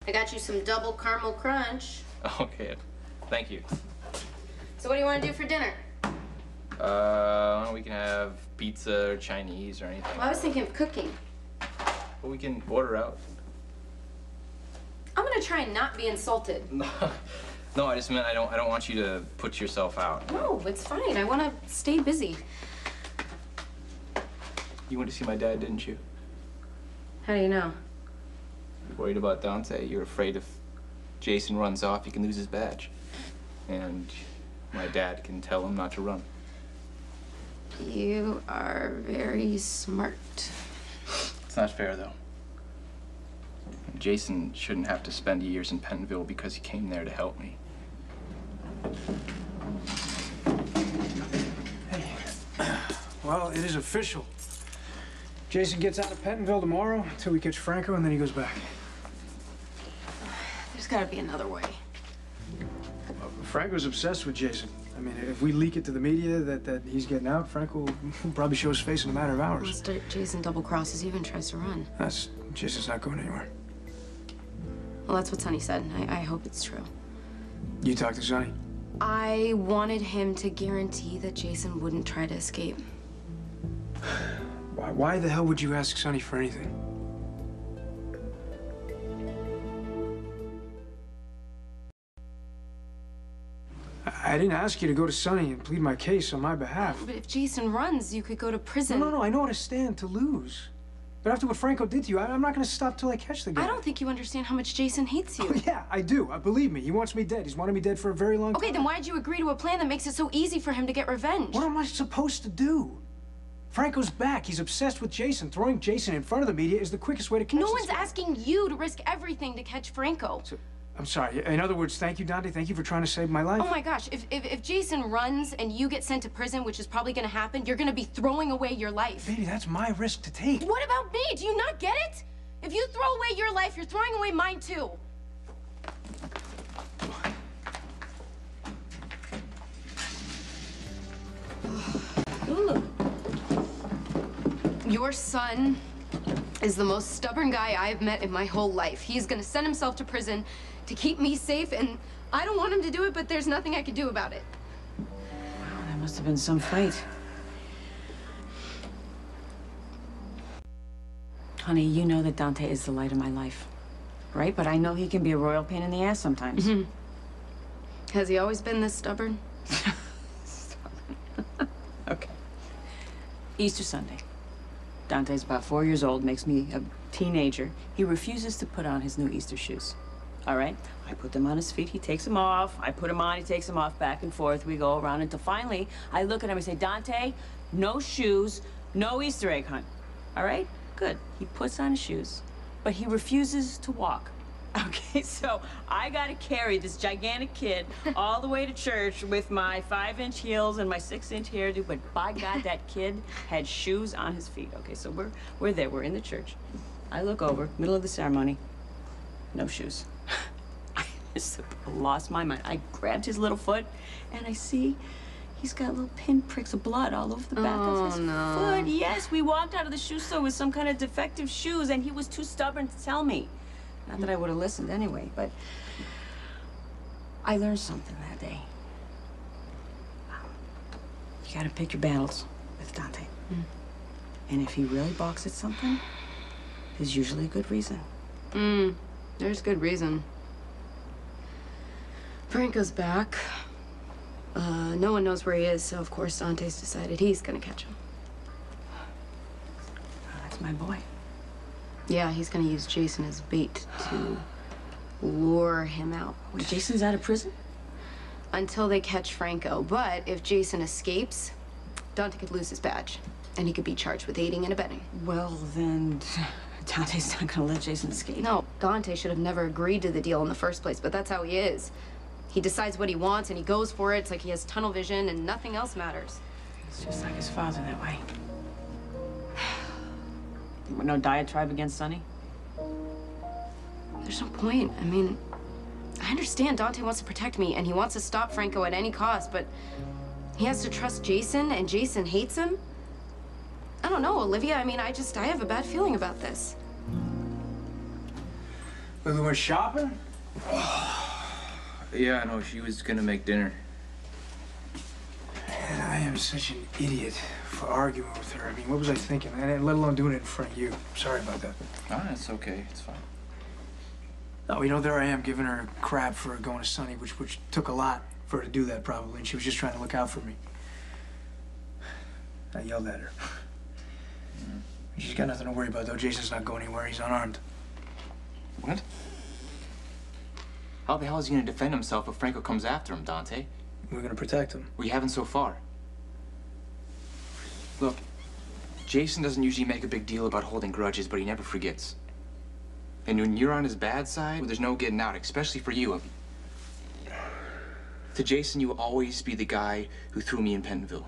I got you some double caramel crunch. Okay, thank you. So what do you want to do for dinner? We can have pizza or Chinese or anything. Well, I was thinking of cooking. Well, we can order out. I'm gonna try and not be insulted. No, I just meant I don't want you to put yourself out. No, it's fine. I want to stay busy. You went to see my dad, didn't you? How do you know? You're worried about Dante. You're afraid if Jason runs off, he can lose his badge. And my dad can tell him not to run. You are very smart. It's not fair, though. Jason shouldn't have to spend years in Pentonville because he came there to help me. Hey. Well, it is official. Jason gets out of Pentonville tomorrow until we catch Franco, and then he goes back. There's got to be another way. Franco's obsessed with Jason. I mean, if we leak it to the media that he's getting out, Franco will probably show his face in a matter of hours. Unless Jason double crosses you and tries to run. Jason's not going anywhere. Well, that's what Sonny said. I hope it's true. You talked to Sonny? I wanted him to guarantee that Jason wouldn't try to escape. Why the hell would you ask Sonny for anything? I didn't ask you to go to Sonny and plead my case on my behalf. But if Jason runs, you could go to prison. No, I know what I stand to lose. But after what Franco did to you, I'm not going to stop till I catch the guy. I don't think you understand how much Jason hates you. Oh, yeah, I do. Believe me, he wants me dead. He's wanted me dead for a very long time. Okay, then why'd you agree to a plan that makes it so easy for him to get revenge? What am I supposed to do? Franco's back. He's obsessed with Jason. Throwing Jason in front of the media is the quickest way to catch No one's asking you to risk everything to catch Franco. So, I'm sorry. In other words, thank you, Dante. Thank you for trying to save my life. Oh my gosh, if Jason runs and you get sent to prison, which is probably gonna happen, you're gonna be throwing away your life. Baby, that's my risk to take. What about me? Do you not get it? If you throw away your life, you're throwing away mine too. Your son is the most stubborn guy I've met in my whole life. He's gonna send himself to prison to keep me safe, and I don't want him to do it, but there's nothing I can do about it. Wow, that must have been some fight. Honey, you know that Dante is the light of my life, right? But I know he can be a royal pain in the ass sometimes. Mm-hmm. Has he always been this stubborn? Okay. Easter Sunday. Dante's about 4 years old, makes me a teenager. He refuses to put on his new Easter shoes. All right? I put them on his feet, he takes them off. I put them on, he takes them off, back and forth. We go around until finally I look at him and say, Dante, no shoes, no Easter egg hunt. All right? Good. He puts on his shoes, but he refuses to walk. Okay, so I gotta carry this gigantic kid all the way to church with my 5-inch heels and my 6-inch hairdo, but by God, that kid had shoes on his feet. Okay, so we're there, we're in the church. I look over, middle of the ceremony, no shoes. I just lost my mind. I grabbed his little foot, and I see he's got little pinpricks of blood all over the back of his foot. Yes, we walked out of the shoe store with some kind of defective shoes, and he was too stubborn to tell me. Not that I would have listened anyway, but I learned something that day. You gotta pick your battles with Dante. Mm. And if he really balks at something, there's usually a good reason. There's good reason. Franco's back. No one knows where he is, so of course Dante's decided he's gonna catch him. Oh, that's my boy. Yeah, he's gonna use Jason as bait to lure him out. Wait, Jason's out of prison? Until they catch Franco. But if Jason escapes, Dante could lose his badge. And he could be charged with aiding and abetting. Well, then Dante's not gonna let Jason escape. No, Dante should have never agreed to the deal in the first place, but that's how he is. He decides what he wants and he goes for it. It's like he has tunnel vision and nothing else matters. It's just like his father that way. No diatribe against Sonny? There's no point. I mean, I understand Dante wants to protect me and he wants to stop Franco at any cost, but he has to trust Jason and Jason hates him? I don't know, Olivia. I mean, I have a bad feeling about this. Lulu went shopping? Yeah, I know. She was gonna make dinner. Man, I am such an idiot for arguing with her. I mean, what was I thinking? And let alone doing it in front of you. Sorry about that. Oh, it's okay. It's fine. No, you know, there I am giving her crap for going to Sunny, which took a lot for her to do that probably, and she was just trying to look out for me. I yelled at her. She's got nothing to worry about, though. Jason's not going anywhere. He's unarmed. What? How the hell is he gonna defend himself if Franco comes after him, Dante? We're gonna protect him. We haven't so far. Look, Jason doesn't usually make a big deal about holding grudges, but he never forgets. And when you're on his bad side, there's no getting out, especially for you. To Jason, you will always be the guy who threw me in Pentonville.